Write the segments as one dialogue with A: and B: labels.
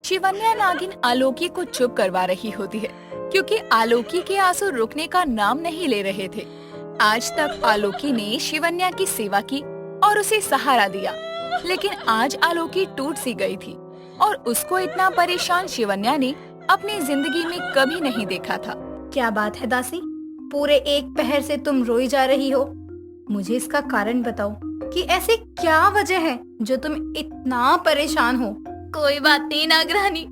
A: शिवन्या नागिन आलोकी को चुप करवा रही होती है क्योंकि आलोकी के आंसू रुकने का नाम नहीं ले रहे थे। आज तक आलोकी ने शिवन्या की सेवा की और उसे सहारा दिया, लेकिन आज आलोकी टूट सी गई थी और उसको इतना परेशान शिवन्या ने अपनी जिंदगी में कभी नहीं देखा था।
B: क्या बात है दासी, पूरे एक पहर से तुम रोई जा रही हो। मुझे इसका कारण बताओ कि ऐसी क्या वजह है जो तुम इतना परेशान हो।
C: कोई बात नहीं नागरानी,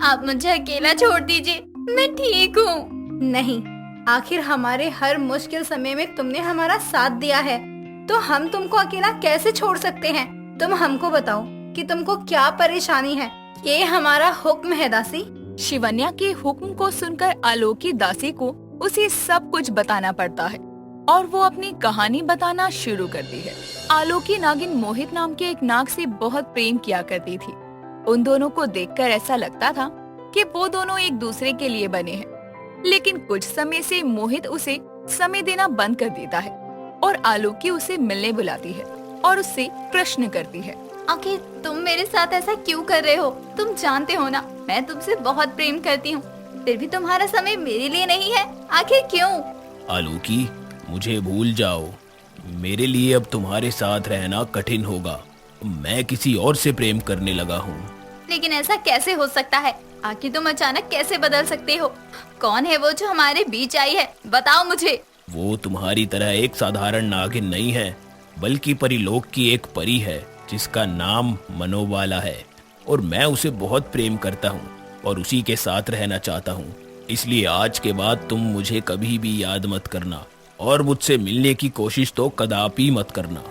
C: आप मुझे अकेला छोड़ दीजिए, मैं ठीक हूँ।
B: नहीं, आखिर हमारे हर मुश्किल समय में तुमने हमारा साथ दिया है, तो हम तुमको अकेला कैसे छोड़ सकते हैं। तुम हमको बताओ कि तुमको क्या परेशानी है। ये हमारा हुक्म है दासी।
A: शिवन्या के हुक्म को सुनकर आलोकी दासी को उसे सब कुछ बताना पड़ता है और वो अपनी कहानी बताना शुरू करती है। आलोकी नागिन मोहित नाम के एक नाग से बहुत प्रेम किया करती थी। उन दोनों को देखकर ऐसा लगता था कि वो दोनों एक दूसरे के लिए बने हैं। लेकिन कुछ समय से मोहित उसे समय देना बंद कर देता है और आलोकी उसे मिलने बुलाती है और उससे प्रश्न करती है।
C: आखिर तुम मेरे साथ ऐसा क्यों कर रहे हो? तुम जानते हो ना, मैं तुमसे बहुत प्रेम करती हूँ, फिर भी तुम्हारा समय मेरे लिए नहीं है। आखिर क्यों?
D: आलोकी, मुझे भूल जाओ। मेरे लिए अब तुम्हारे साथ रहना कठिन होगा। मैं किसी और से प्रेम करने लगा हूँ।
C: लेकिन ऐसा कैसे हो सकता है? आखिर तुम अचानक कैसे बदल सकते हो? कौन है वो जो हमारे बीच आई है? बताओ मुझे।
D: वो तुम्हारी तरह एक साधारण नागिन नहीं है, बल्कि परिलोक की एक परी है जिसका नाम मनोबाला है, और मैं उसे बहुत प्रेम करता हूँ और उसी के साथ रहना चाहता हूँ। इसलिए आज के बाद तुम मुझे कभी भी याद मत करना और मुझसे मिलने की कोशिश तो कदापि मत करना।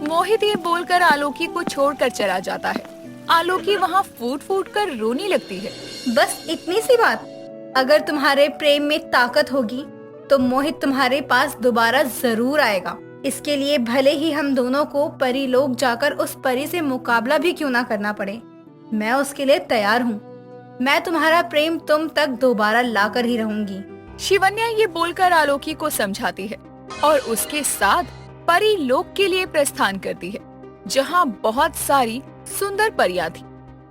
A: मोहित ये बोलकर आलोकी को छोड़कर चला जाता है। आलोकी वहाँ फूट फूट कर रोने लगती है।
B: बस इतनी सी बात। अगर तुम्हारे प्रेम में ताकत होगी तो मोहित तुम्हारे पास दोबारा जरूर आएगा। इसके लिए भले ही हम दोनों को परी लोक जाकर उस परी से मुकाबला भी क्यों ना करना पड़े, मैं उसके लिए तैयार हूँ। मैं तुम्हारा प्रेम तुम तक दोबारा लाकर ही रहूंगी।
A: शिवन्या ये बोलकर आलोकी को समझाती है और उसके साथ परी लोक के लिए प्रस्थान करती है, जहाँ बहुत सारी सुंदर परियां थी।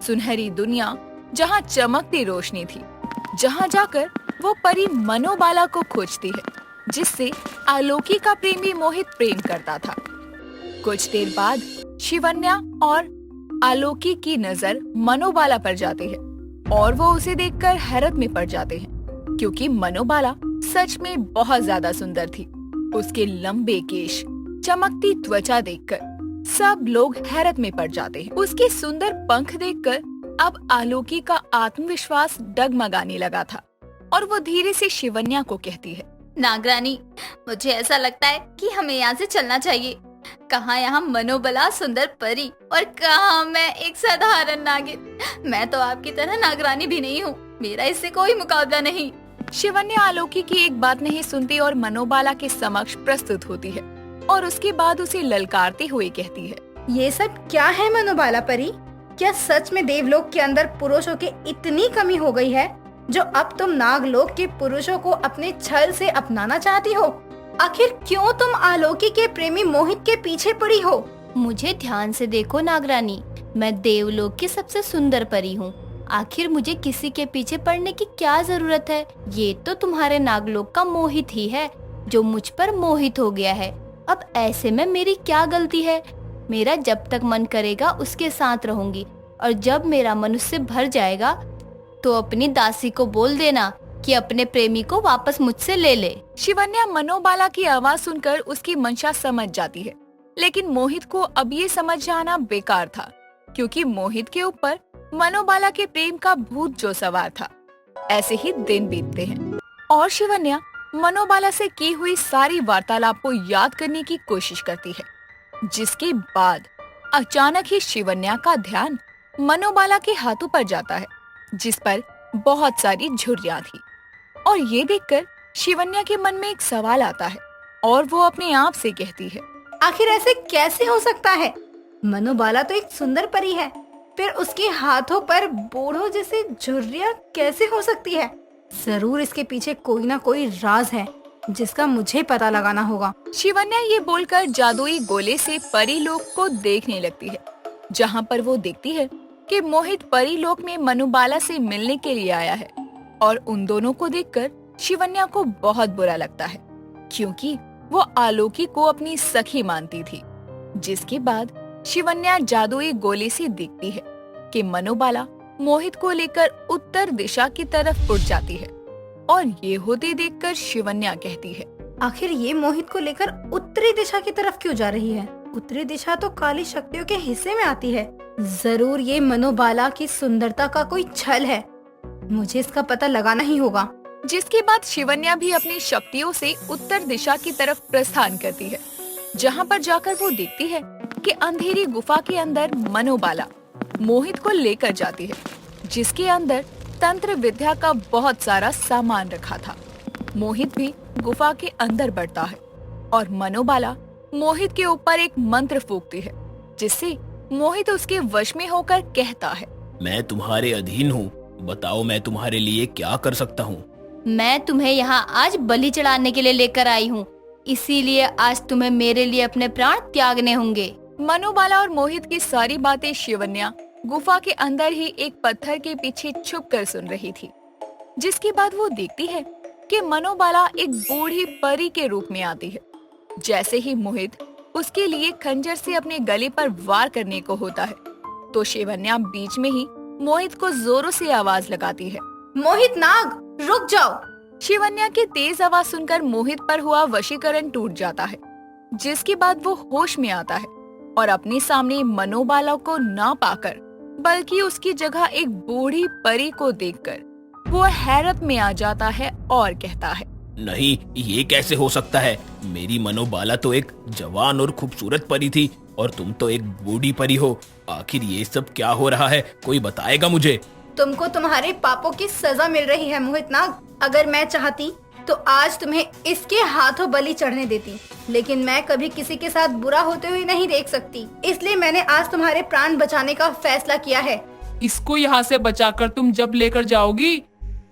A: सुनहरी दुनिया जहाँ चमकती रोशनी थी, जहाँ जाकर वो परी मनोबाला को खोजती है, जिससे आलोकी का प्रेमी मोहित प्रेम करता था। कुछ देर बाद शिवन्या और आलोकी की नजर मनोबाला पर जाती है और वो उसे देखकर हैरत में पड़ जाते हैं, क्योंकि मनोबाला सच में बहुत ज्यादा सुंदर थी। उसके लंबे केश, चमकती त्वचा देखकर सब लोग हैरत में पड़ जाते हैं। उसके सुंदर पंख देखकर अब आलोकी का आत्मविश्वास डगमगाने लगा था और वो धीरे से शिवन्या को कहती है,
C: नागरानी, मुझे ऐसा लगता है कि हमें यहाँ से चलना चाहिए। कहाँ यहाँ मनोबला सुंदर परी और कहाँ मैं एक साधारण नागिन। मैं तो आपकी तरह नागरानी भी नहीं हूँ, मेरा इससे कोई मुकाबला नहीं।
A: शिवन्या आलोकी की एक बात नहीं सुनती और मनोबाला के समक्ष प्रस्तुत होती है और उसके बाद उसे ललकारते हुए कहती है,
B: ये सब क्या है मनोबाला परी? क्या सच में देवलोक के अंदर पुरुषों की इतनी कमी हो गई है जो अब तुम नागलोक के पुरुषों को अपने छल से अपनाना चाहती हो? आखिर क्यों तुम आलोकी के प्रेमी मोहित के पीछे पड़ी हो?
C: मुझे ध्यान से देखो नागरानी, मैं देवलोक की सबसे सुंदर परी हूँ। आखिर मुझे किसी के पीछे पड़ने की क्या जरूरत है? ये तो तुम्हारे नागलोक का मोहित ही है जो मुझ पर मोहित हो गया है। अब ऐसे में मेरी क्या गलती है? मेरा जब तक मन करेगा उसके साथ रहूंगी, और जब मेरा मन उससे भर जाएगा तो अपनी दासी को बोल देना कि अपने प्रेमी को वापस मुझसे ले ले।
A: शिवन्या मनोबाला की आवाज सुनकर उसकी मंशा समझ जाती है, लेकिन मोहित को अब ये समझ जाना बेकार था, क्योंकि मोहित के ऊपर मनोबाला के प्रेम का भूत जो सवार था। ऐसे ही दिन बीतते हैं और शिवन्या मनोबाला से की हुई सारी वार्तालाप को याद करने की कोशिश करती है, जिसके बाद अचानक ही शिवन्या का ध्यान मनोबाला के हाथों पर जाता है, जिस पर बहुत सारी झुर्रियां थी। और ये देखकर शिवन्या के मन में एक सवाल आता है और वो अपने आप से कहती है,
B: आखिर ऐसे कैसे हो सकता है? मनोबाला तो एक सुंदर परी है, फिर उसके हाथों पर बूढ़ों जैसे झुर्रियां कैसे हो सकती है? जरूर इसके पीछे कोई ना कोई राज है जिसका मुझे पता लगाना होगा।
A: शिवन्या ये बोलकर जादुई गोले से परी लोक को देखने लगती है, जहाँ पर वो देखती है कि मोहित परीलोक में मनुबाला से मिलने के लिए आया है और उन दोनों को देखकर शिवन्या को बहुत बुरा लगता है, क्योंकि वो आलोकी को अपनी सखी मानती थी। जिसके बाद शिवन्या जादुई गोले से देखती है कि मनोबाला मोहित को लेकर उत्तर दिशा की तरफ उड़ जाती है और ये होते देखकर शिवन्या कहती है,
B: आखिर ये मोहित को लेकर उत्तरी दिशा की तरफ क्यों जा रही है? उत्तरी दिशा तो काली शक्तियों के हिस्से में आती है। जरूर ये मनोबाला की सुंदरता का कोई छल है। मुझे इसका पता लगाना ही होगा।
A: जिसके बाद शिवन्या भी अपनी शक्तियों से उत्तर दिशा की तरफ प्रस्थान करती है, जहाँ पर जाकर वो देखती है कि अंधेरी गुफा के अंदर मनोबाला मोहित को लेकर जाती है, जिसके अंदर तंत्र विद्या का बहुत सारा सामान रखा था। मोहित भी गुफा के अंदर बढ़ता है और मनोबाला मोहित के ऊपर एक मंत्र फूंकती है, जिससे मोहित उसके वश में होकर कहता है,
D: मैं तुम्हारे अधीन हूँ, बताओ मैं तुम्हारे लिए क्या कर सकता हूँ।
C: मैं तुम्हें यहाँ आज बलि चढ़ाने के लिए लेकर आई हूँ, इसीलिए आज तुम्हें मेरे लिए अपने प्राण त्यागने होंगे।
A: मनोबाला और मोहित की सारी बातें शिवन्या गुफा के अंदर ही एक पत्थर के पीछे छुपकर सुन रही थी। जिसके बाद वो देखती है कि मनोबाला एक बूढ़ी परी के रूप में आती है। जैसे ही मोहित उसके लिए खंजर से अपने गले पर वार करने को होता है, तो शिवन्या बीच में ही मोहित को जोरों से आवाज लगाती है,
B: मोहित नाग, रुक जाओ।
A: शिवन्या की तेज आवाज सुनकर मोहित पर हुआ वशीकरण टूट जाता है। जिसके बाद वो होश में आता है और अपने सामने मनोबाला को ना पाकर बल्कि उसकी जगह एक बूढ़ी परी को देखकर वो हैरत में आ जाता है और कहता है,
D: नहीं, ये कैसे हो सकता है? मेरी मनोबाला तो एक जवान और खूबसूरत परी थी और तुम तो एक बूढ़ी परी हो। आखिर ये सब क्या हो रहा है? कोई बताएगा मुझे?
B: तुमको तुम्हारे पापों की सजा मिल रही है मोहित नाग। अगर मैं चाहती तो आज तुम्हें इसके हाथों बलि चढ़ने देती, लेकिन मैं कभी किसी के साथ बुरा होते हुए नहीं देख सकती, इसलिए मैंने आज तुम्हारे प्राण बचाने का फैसला किया है।
E: इसको यहाँ से बचाकर तुम जब लेकर जाओगी,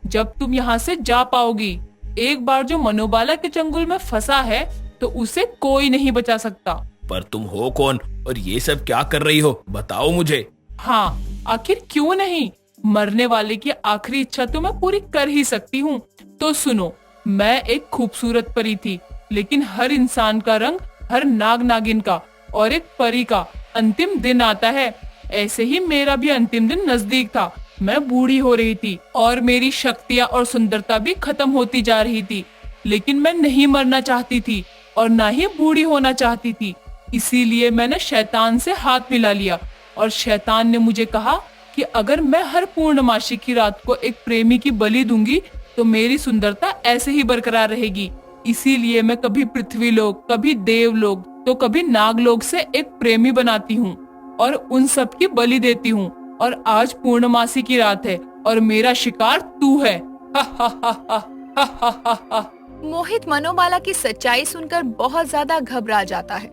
E: जब तुम यहाँ से जा पाओगी। एक बार जो मनोबाला के चंगुल में फंसा है तो उसे कोई नहीं बचा सकता।
D: पर तुम हो कौन और ये सब क्या कर रही हो? बताओ मुझे।
E: हाँ, आखिर क्यों नहीं, मरने वाले की आखिरी इच्छा तो मैं पूरी कर ही सकती हूँ। तो सुनो, मैं एक खूबसूरत परी थी, लेकिन हर इंसान का रंग, हर नाग नागिन का और एक परी का अंतिम दिन आता है। ऐसे ही मेरा भी अंतिम दिन नजदीक था। मैं बूढ़ी हो रही थी और मेरी शक्तियाँ और सुंदरता भी खत्म होती जा रही थी, लेकिन मैं नहीं मरना चाहती थी और ना ही बूढ़ी होना चाहती थी। इसीलिए मैंने शैतान से हाथ मिला लिया और शैतान ने मुझे कहा कि अगर मैं हर पूर्णमासी की रात को एक प्रेमी की बलि दूंगी तो मेरी सुंदरता ऐसे ही बरकरार रहेगी। इसीलिए मैं कभी पृथ्वी लोक, कभी देवलोक तो कभी नागलोक से एक प्रेमी बनाती हूँ और उन सब की बलि देती हूँ। और आज पूर्णमासी की रात है और मेरा शिकार तू है। हा हा हा हा हा हा हा हा।
A: मोहित मनोबाला की सच्चाई सुनकर बहुत ज्यादा घबरा जाता है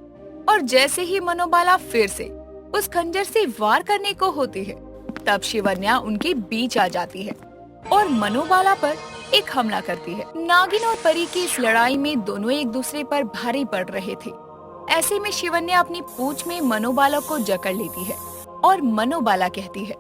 A: और जैसे ही मनोबाला फिर से उस खंजर से वार करने को होती है, तब शिवन्या उनके बीच आ जाती है और मनोबाला पर एक हमला करती है। नागिन और परी की इस लड़ाई में दोनों एक दूसरे पर भारी पड़ रहे थे। ऐसे में शिवन्या अपनी पूंछ में मनोबाला को जकड़ लेती है और मनोबाला कहती है,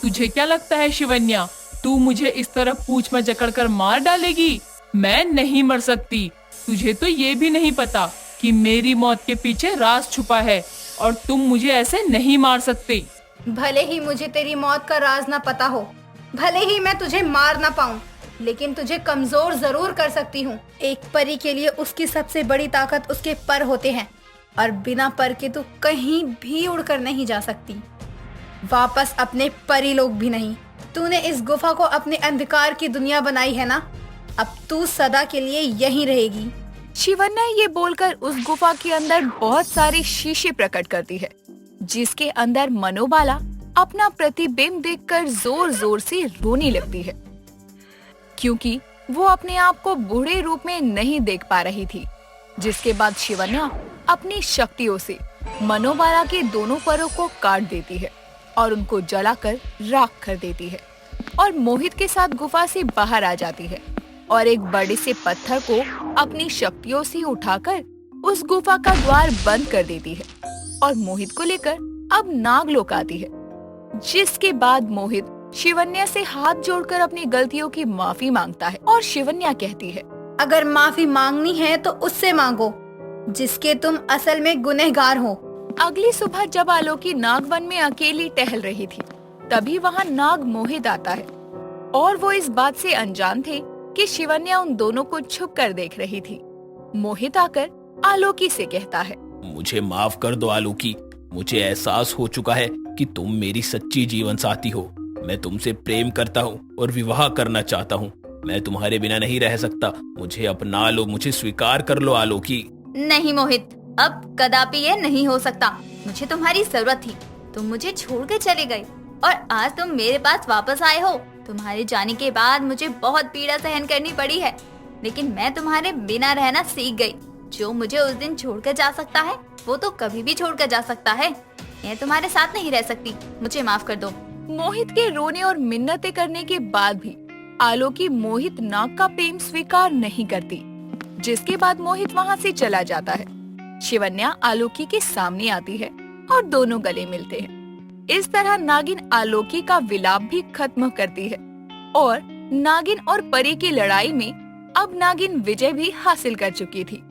E: तुझे क्या लगता है शिवन्या, तू मुझे इस तरह पूंछ में जकड़कर मार डालेगी? मैं नहीं मर सकती। तुझे तो ये भी नहीं पता कि मेरी मौत के पीछे राज छुपा है और तुम मुझे ऐसे नहीं मार सकते।
B: भले ही मुझे तेरी मौत का राज ना पता हो, भले ही मैं तुझे मार ना पाऊं, लेकिन तुझे कमजोर जरूर कर सकती हूँ। एक परी के लिए उसकी सबसे बड़ी ताकत उसके पर होते हैं और बिना पर के तू कहीं भी उड़कर नहीं जा सकती, वापस अपने परीलोक भी नहीं। तूने इस गुफा को अपने अंधकार की दुनिया बनाई है ना, अब तू सदा के लिए यहीं रहेगी।
A: शिवन्या ये बोलकर उस गुफा के अंदर बहुत सारे शीशे प्रकट करती है, जिसके अंदर मनोबाला अपना प्रतिबिंब देखकर जोर जोर से रोने लगती है, क्योंकि वो अपने आप को बूढ़े रूप में नहीं देख पा रही थी। जिसके बाद शिवन्या अपनी शक्तियों से मनोबाला के दोनों परों को काट देती है और उनको जलाकर राख कर देती है और मोहित के साथ गुफा से बाहर आ जाती है और एक बड़े से पत्थर को अपनी शक्तियों से उठाकर उस गुफा का द्वार बंद कर देती है और मोहित को लेकर अब नागलोक आती है, जिसके बाद मोहित शिवन्या से हाथ जोड़कर अपनी गलतियों की माफी मांगता है और शिवन्या कहती है,
B: अगर माफी मांगनी है तो उससे मांगो जिसके तुम असल में गुनहगार हो।
A: अगली सुबह जब आलोकी नागवन में अकेली टहल रही थी, तभी वहाँ नाग मोहित आता है और वो इस बात से अनजान थे कि शिवन्या उन दोनों को छुप कर देख रही थी। मोहित आकर आलोकी से कहता है,
D: मुझे माफ कर दो आलोकी, मुझे एहसास हो चुका है कि तुम मेरी सच्ची जीवन साथी हो। मैं तुमसे प्रेम करता हूँ और विवाह करना चाहता हूँ। मैं तुम्हारे बिना नहीं रह सकता। मुझे अपना लो, मुझे स्वीकार कर लो आलोकी।
C: नहीं मोहित, अब कदापि ये नहीं हो सकता। मुझे तुम्हारी जरूरत थी, तुम मुझे छोड़ के चले गए और आज तुम मेरे पास वापस आए हो। तुम्हारे जाने के बाद मुझे बहुत पीड़ा सहन करनी पड़ी है, लेकिन मैं तुम्हारे बिना रहना सीख गई। जो मुझे उस दिन छोड़कर जा सकता है वो तो कभी भी छोड़कर जा सकता है। मैं तुम्हारे साथ नहीं रह सकती, मुझे माफ कर दो।
A: मोहित के रोने और मिन्नतें करने के बाद भी आलोकी मोहित नाग का प्रेम स्वीकार नहीं करती, जिसके बाद मोहित वहाँ से चला जाता है। शिवन्या आलोकी के सामने आती है और दोनों गले मिलते हैं। इस तरह नागिन आलोकी का विलाप भी खत्म करती है और नागिन और परी की लड़ाई में अब नागिन विजय भी हासिल कर चुकी थी।